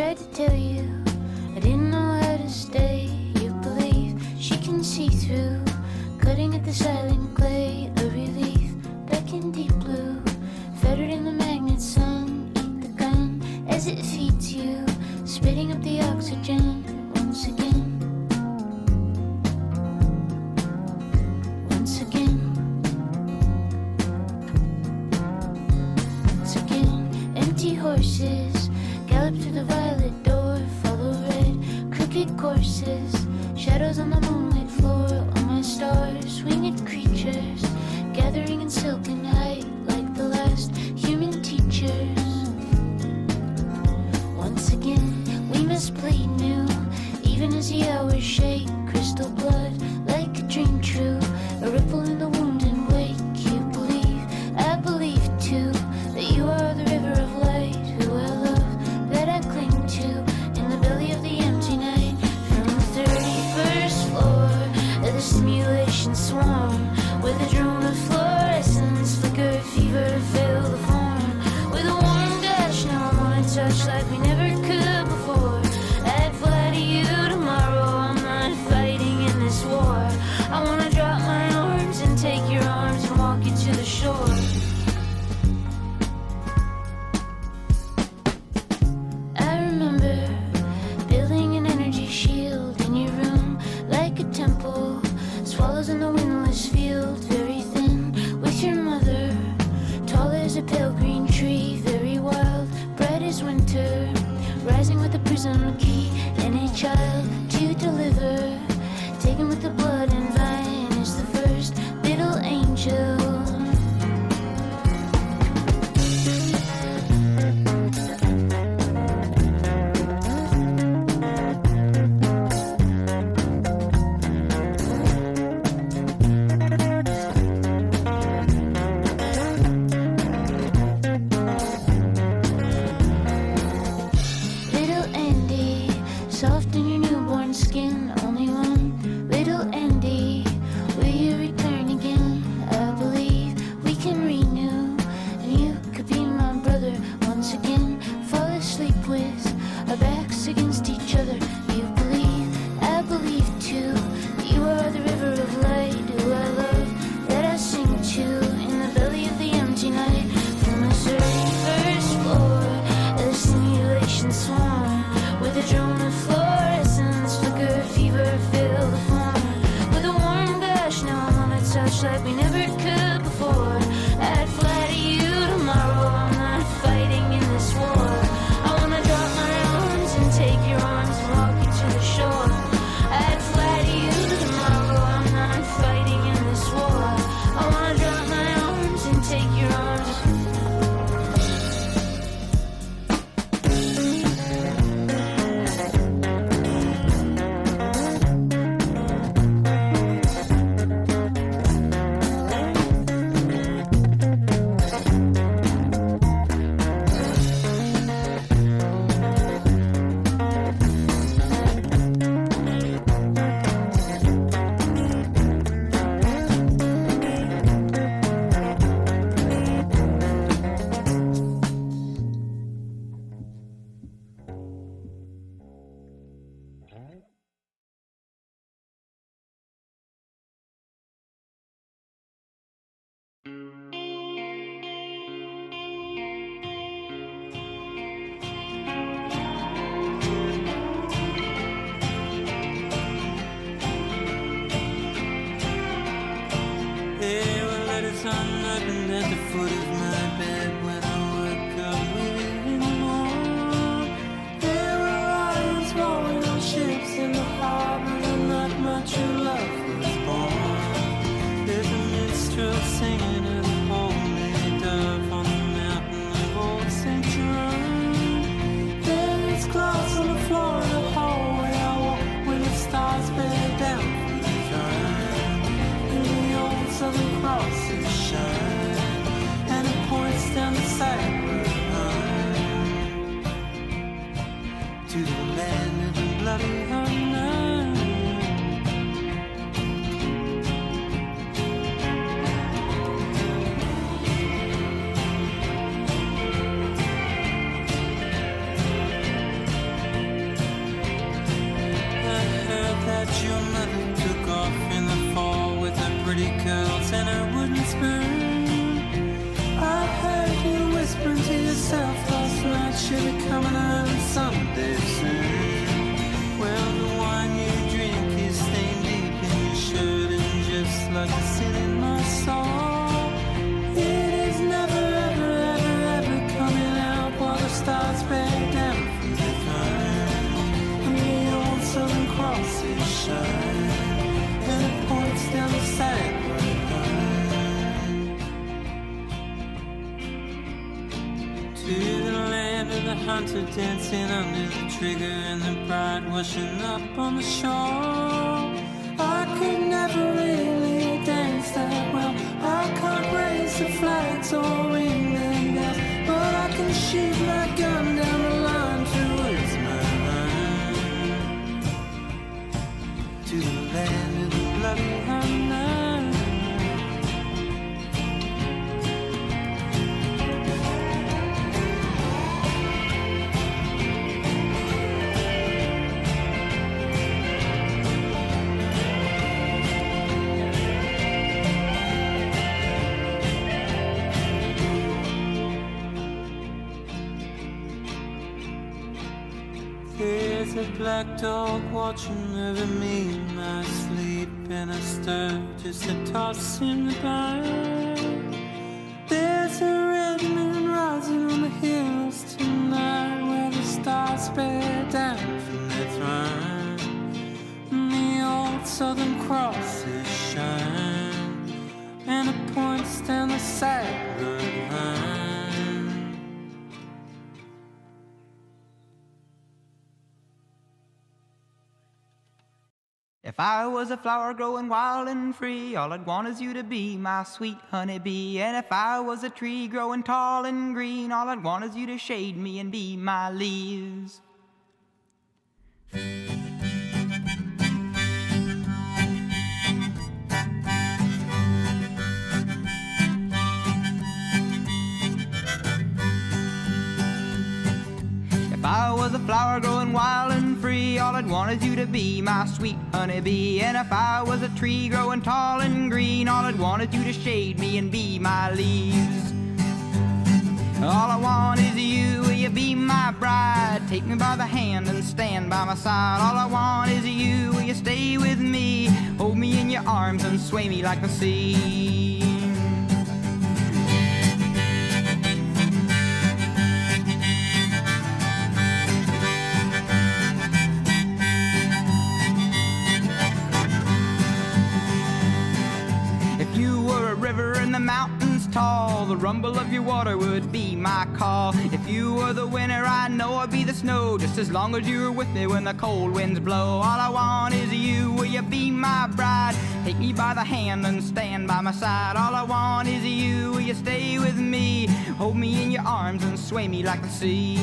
tried to tell you I didn't know how to stay. You believe she can see through, cutting at the silent clay. A relief back in deep blue, fettered in the magnet sun. Eat the gun as it feeds you, spitting up the oxygen once again. Once again. Once again. Empty horses gallop through the violet door, follow red crooked courses, shadows on the moonlit floor. All my stars, winged creatures, gathering in silken height like the last human teachers. Once again, we must bleed new, even as the hours shake. Crystal blood, like a dream true, a ripple in the wound and wake. You believe, I believe too, that you are the river of light, who I love, that I cling to, in the belly of the empty night. From the 31st floor of the simulation swarm, with a drone of fluorescence, flicker, fever, fill the form. With a warm dash, now I wanna touch like we never could before. I'd fly to you tomorrow, I'm not fighting in this war. I wanna drop my arms and take your arms and walk you to the shore. I remember building an energy shield in your room, like a temple, swallows in the windless field, very thin, with your mother, tall as a pale green tree, very wild, bright as winter, rising with a prism key, and a child to deliver, taken with the blood and vine, is the first little angel. Little Andy, soft in your newborn skin, only one. Little Andy, will you return again? I believe we can renew, and you could be my brother once again. Fall asleep with our backs against each other. You believe, I believe too, that you are the river of light, who I love, that I sing to, in the belly of the empty night. From the 31st floor of the simulation swarm, with a drone of fluorescence, flicker, fever, fill the form. With a warm gush, now I wanna touch like we never could before. I'd fly to you tomorrow, I'm not fighting in this war. I wanna drop my arms and take your arms and walk you to the shore. I'd fly to you tomorrow, I'm not fighting in this war. I wanna drop my arms and take your arms. There were letters unwritten at the foot of my bed when I woke up with in the morning. There were islands rolling on ships in the harbor, and not my true love was born. There's a minstrel singing of the holy dove on the mountain of old St. Jerome. There is glass on the floor in the hallway I walk when the stars bear down from the throne. And the old Southern crosses shine, and hunter dancing under the trigger and the bride washing up on the shore. I could never really dance that well. I can't raise the flags or ring them bells, but I can shoot my gun down the line towards my home, to the land of the bloody unknown. There's a black dog watching over me in my sleep, and I stir just to toss him the bone. There's a red moon rising on the hills tonight, where the stars bear down from their throne, and the old Southern crosses shine, and it points down the sad road home. If I was a flower growing wild and free, all I'd want is you to be my sweet honeybee. And if I was a tree growing tall and green, all I'd want is you to shade me and be my leaves. If I was a flower growing wild and free, all I'd want is you to be my sweet honeybee. And if I was a tree growing tall and green, all I'd want is you to shade me and be my leaves. All I want is you, will you be my bride? Take me by the hand and stand by my side. All I want is you, will you stay with me? Hold me in your arms and sway me like the sea. If you were a river in the mountains tall, the rumble of your water would be my call. If you were the winter, I know I'd be the snow, just as long as you were with me when the cold winds blow. All I want is you, will you be my bride? Take me by the hand and stand by my side. All I want is you, will you stay with me? Hold me in your arms and sway me like the sea.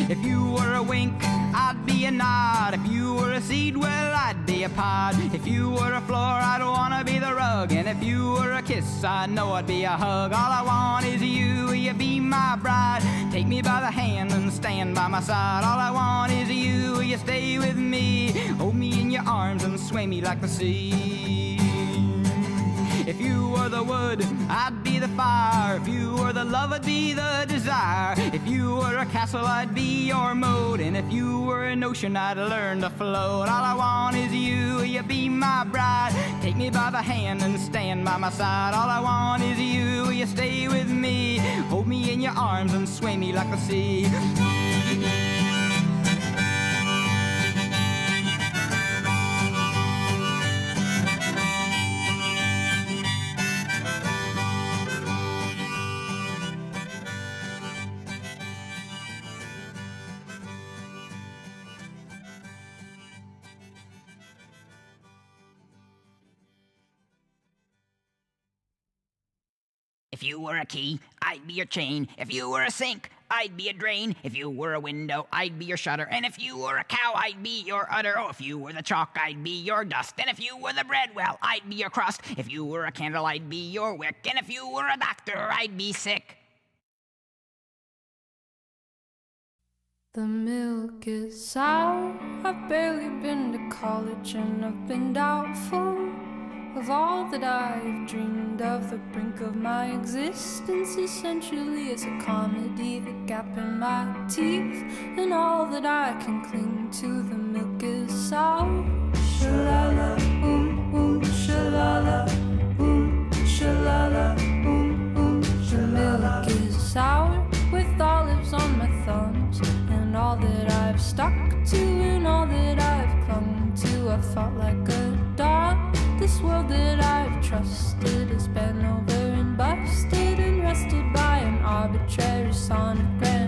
If you were a wink, I'd be a nod. If you were a seed, well, I'd be a pod. If you were a floor, I'd wanna be the rug. And if you were a kiss, I know I'd be a hug. All I want is you, will you be my bride? Take me by the hand and stand by my side. All I want is you, will you stay with me? Hold me in your arms and sway me like the sea. If you were the wood, I'd be the fire. If you were the love, I'd be the desire. If you were a castle, I'd be your moat. And if you were an ocean, I'd learn to float. All I want is you, will you be my bride? Take me by the hand and stand by my side. All I want is you, will you stay with me? Hold me in your arms and sway me like the sea. If you were a key, I'd be your chain. If you were a sink, I'd be a drain. If you were a window, I'd be your shutter. And if you were a cow, I'd be your udder. Oh, if you were the chalk, I'd be your dust. And if you were the bread, well, I'd be your crust. If you were a candle, I'd be your wick. And if you were a doctor, I'd be sick. The milk is sour. I've barely been to college, and I've been doubtful of all that I've dreamed of. The brink of my existence essentially is a comedy. The gap in my teeth and all that I can cling to. The milk is sour. Shalala, shalala, shalala, The milk is sour with olives on my thumbs, and all that I've stuck to and all that I've clung to. I've fought like a dog. This world that I've trusted has been over and busted and rested by an arbitrary sonic grand.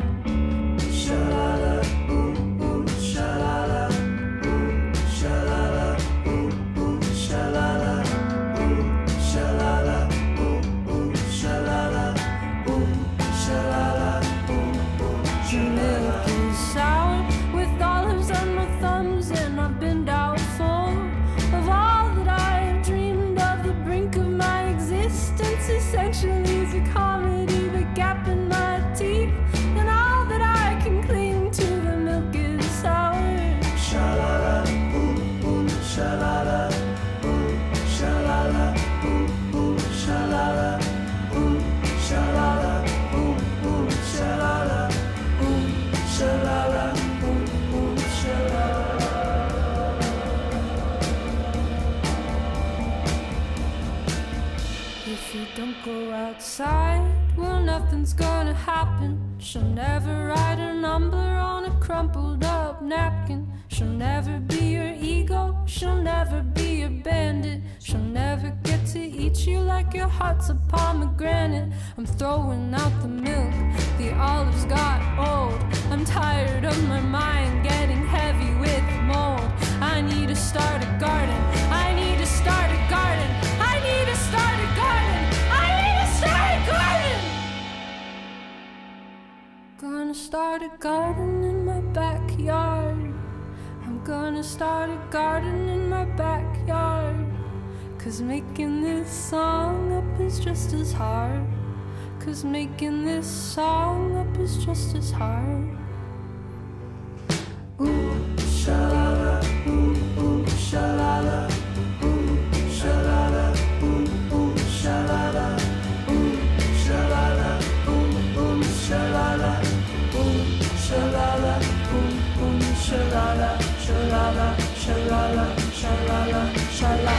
outside, well, nothing's gonna happen. She'll never write her number on a crumpled up napkin. She'll never be your ego, she'll never be your bandit. She'll never get to eat you like your heart's a pomegranate. I'm throwing out the milk, the olives got old. I'm tired of my mind getting heavy with mold. I need to start a garden, I need to start a garden, I need to start a garden, I need to start a garden. Gonna start a garden in my backyard. I'm gonna start a garden in my backyard. 'Cause making this song up is just as hard. 'Cause making this song up is just as hard. Ooh, sha-la-la, ooh, ooh, sha-la-la, ooh, sha-la-la, ooh, ooh, sha-la-la, ooh, sha-la-la, ooh, ooh, sha-la-la, ooh, sha-la-la, ooh, ooh, sha-la-la, sha-la-la, sha-la-la, sha-la-la, sha-la.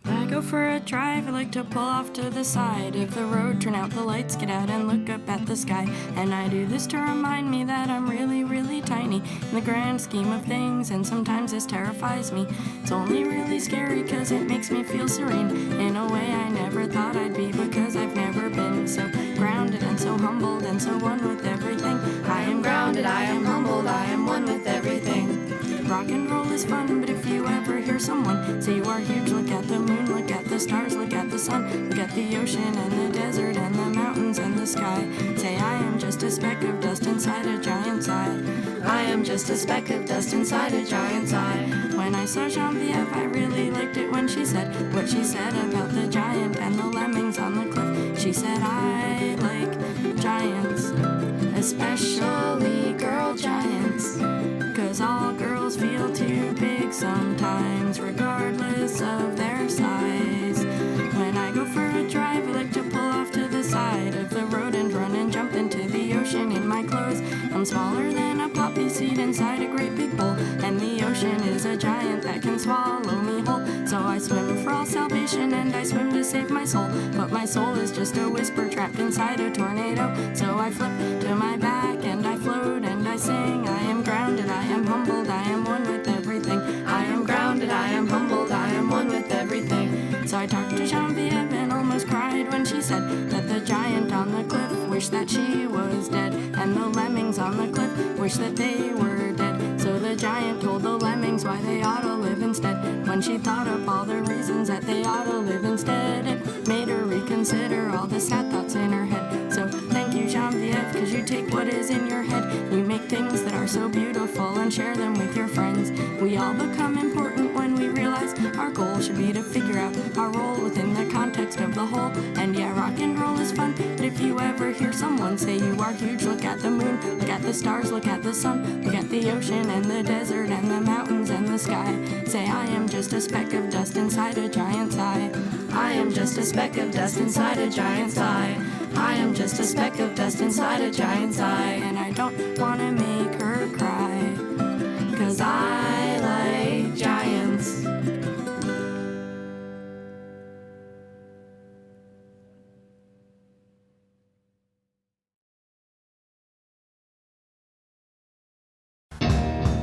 I go for a drive, I like to pull off to the side of the road, turn out the lights, get out and look up at the sky. And I do this to remind me that I'm really, really tiny in the grand scheme of things, and sometimes this terrifies me. It's only really scary cause it makes me feel serene in a way I never thought I'd be, because I've never been so grounded and so humbled and so one with everything. I am grounded, I am humbled, I am one with everything. Rock and roll is fun, but if you ever hear someone say you are huge, look at the moon, look at the stars, look at the sun, look at the ocean and the desert and the mountains and the sky. Say I am just a speck of dust inside a giant's eye. I am just a speck of dust inside a giant's eye. When I saw Genevieve, I really liked it when she said what she said about the giant and the lemmings on the cliff. She said I like giants, especially girl giants. 'Cause all girls feel too big sometimes, regardless of their size. When I go for a drive, I like to pull off to the side of the road and run and jump into the ocean in my clothes. I'm smaller than a poppy seed inside a great big bowl, and the ocean is a giant that can swallow me whole. So I swim for all salvation and I swim to save my soul, but my soul is just a whisper trapped inside a tornado. So I flip to my back and I float and I sing. I am grounded, I am humbled, I am one with everything. I am grounded, I am humbled, I am one with everything. So I talked to Genevieve and almost cried when she said that the giant on the cliff wished that she was dead, and the lemmings on the cliff wished that they were dead. So the giant told the lemmings why they ought to live instead. When she thought up all the reasons that they ought to live instead, it made her reconsider all the sad thoughts in her head. So thank you, Genevieve, 'cause you take what is in your head, you make things that are so beautiful and share them with your friends. We all become important when we realize our goal should be to figure out our role within the context of the whole. And yeah, rock and roll is fun, but if you ever hear someone say you are huge, look at the moon, look at the stars, look at the sun, look at the ocean and the desert and the mountains and the sky. Say I am just a speck of dust inside a giant's eye. I am just a speck of dust inside a giant's eye. I am just a speck of dust inside a giant's eye. And I don't wanna make her cry, 'cause I like giants.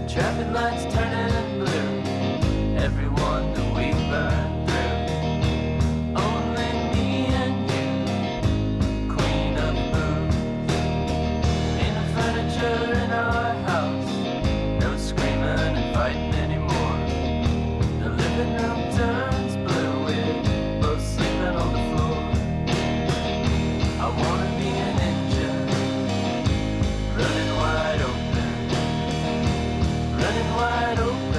Traffic lights turning blue, everyone that we burn through. Only me and you, queen of booze. Ain't no furniture in our house, no screaming and fighting anymore. The living room turns blue, we're both sleeping on the floor. I wanna be an engine, running wide open, running wide open.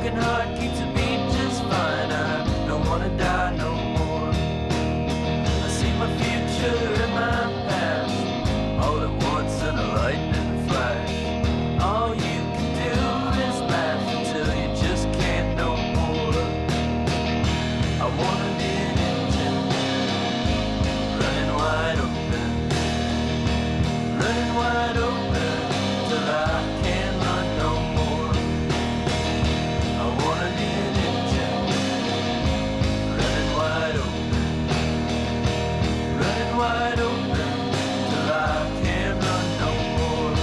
broken heart keeps a beat just fine. I don't wanna die no more. I see my future and my past all at once in a lightning flash. All you can do is laugh until you just can't no more. I wanna be an engine running wide open, running wide open till I can't run no more. I wanna be an engine running wide open, running wide open till I can't run no more.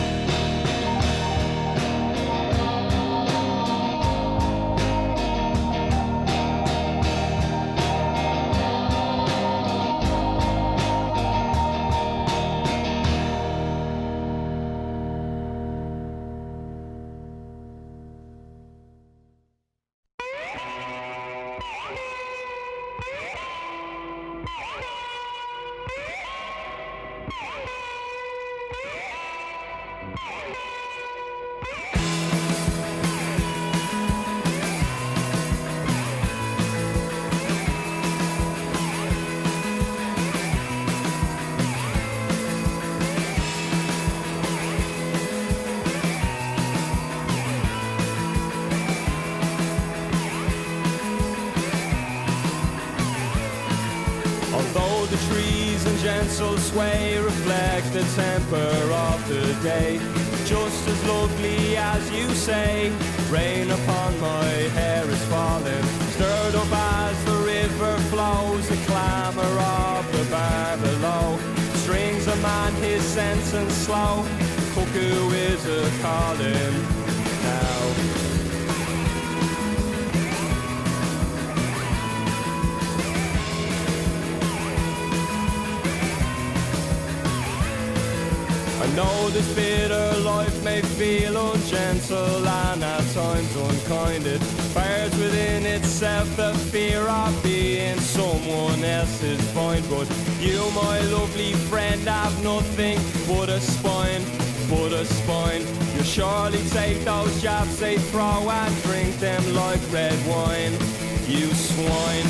Although the trees in gentle sway reflect the temper of the day, just as lovely as you say, rain upon my hair is falling, stirred up as the river flows, the clamour of the bar below, strings a man his sentence slow, cuckoo is a calling now. I know this bitter life may feel ungentle and at times unkind. It bears within itself the fear of being someone else's find. But you, my lovely friend, have nothing but a spine, but a spine. You'll surely take those jabs they throw and drink them like red wine, you swine.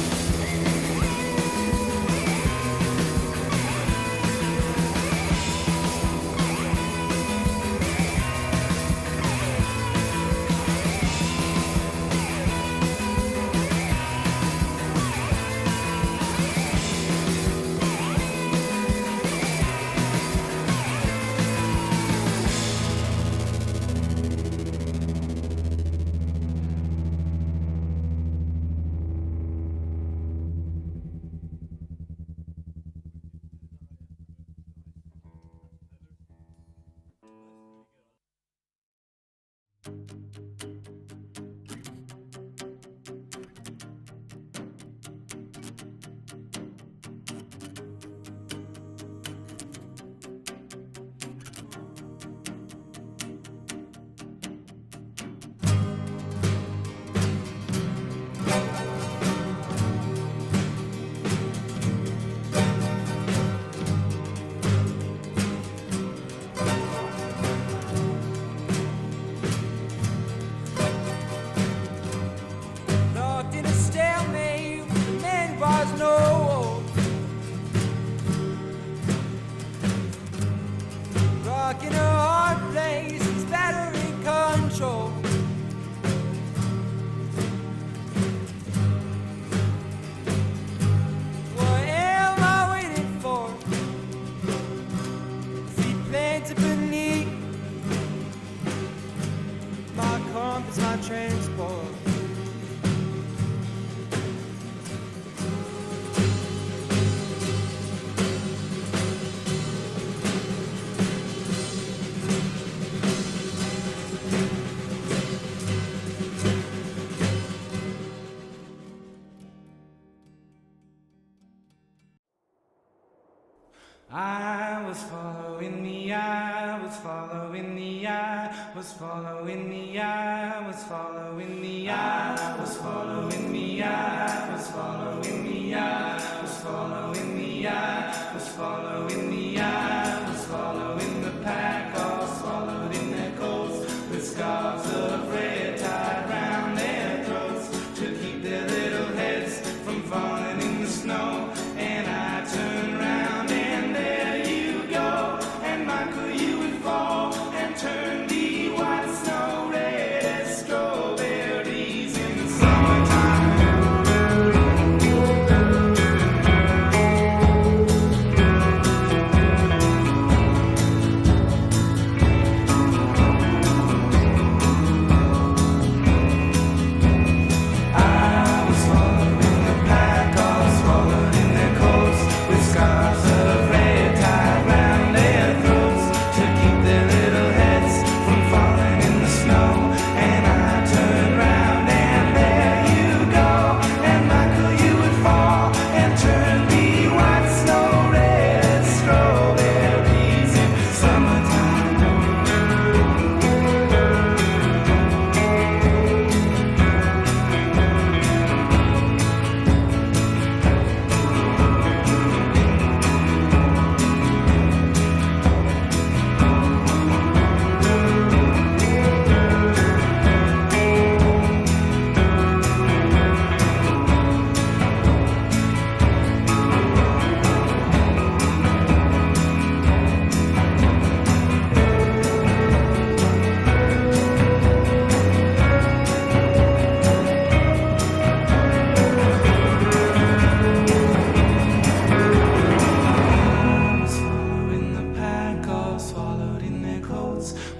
I was following the eye, was following the eye, was following the eye, was following the eye, was following the eye, was following the eye, was following the eye, was following the eye, was following the pack, all swallowed in their coats, with scarves of red tied round their throats.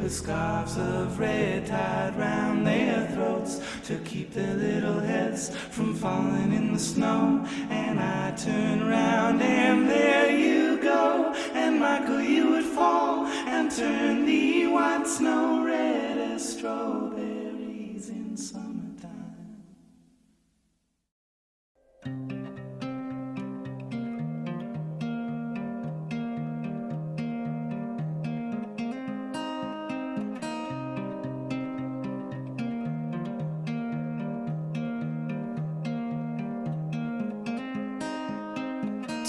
with scarves of red tied round their throats to keep their little heads from falling in the snow. And I turn around and there you go, and Michael, you would fall and turn the white snow red as strawberries in summertime.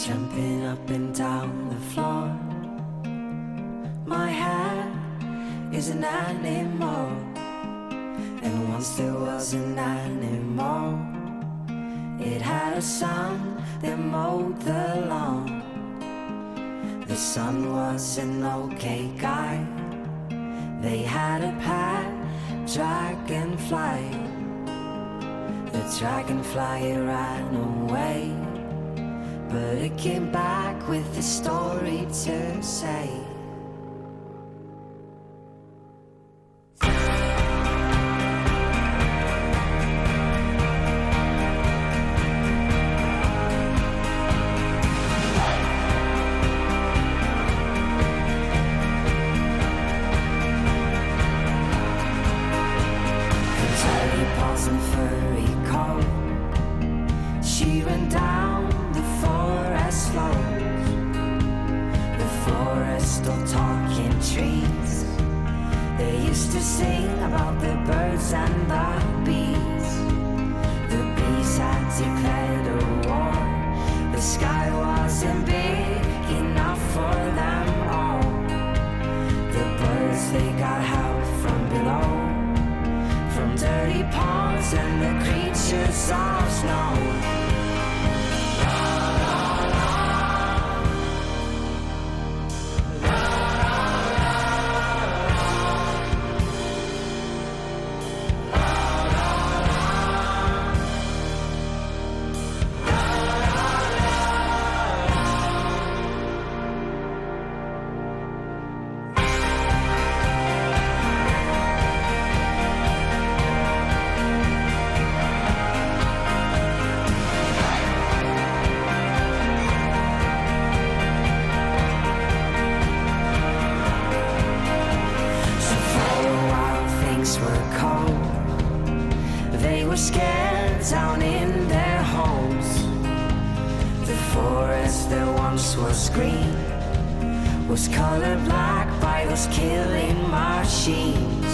Jumping up and down the floor, my hair is an animal, and once there was an animal. It had a son that mowed the lawn. The son was an okay guy. They had a pet dragonfly. The dragonfly ran away, but it came back with a story to say. Was colored black by those killing machines.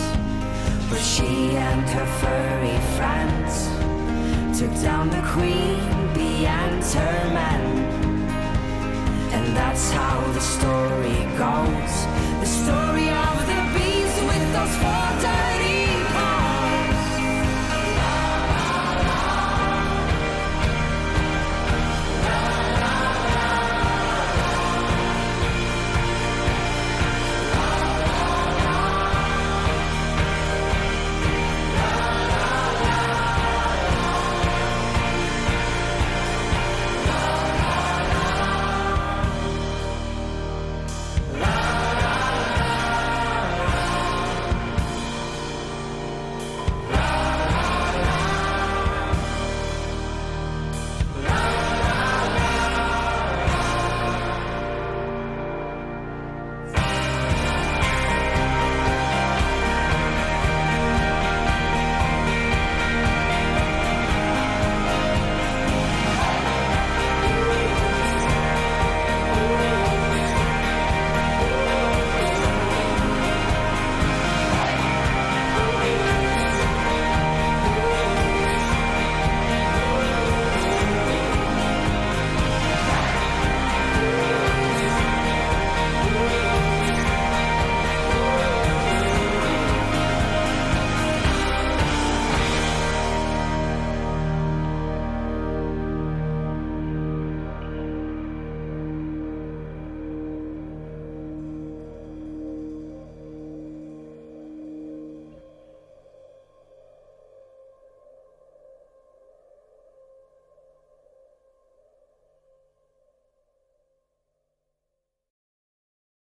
But she and her furry friends took down the queen bee and her men. And that's how the story goes, the story of the bees with those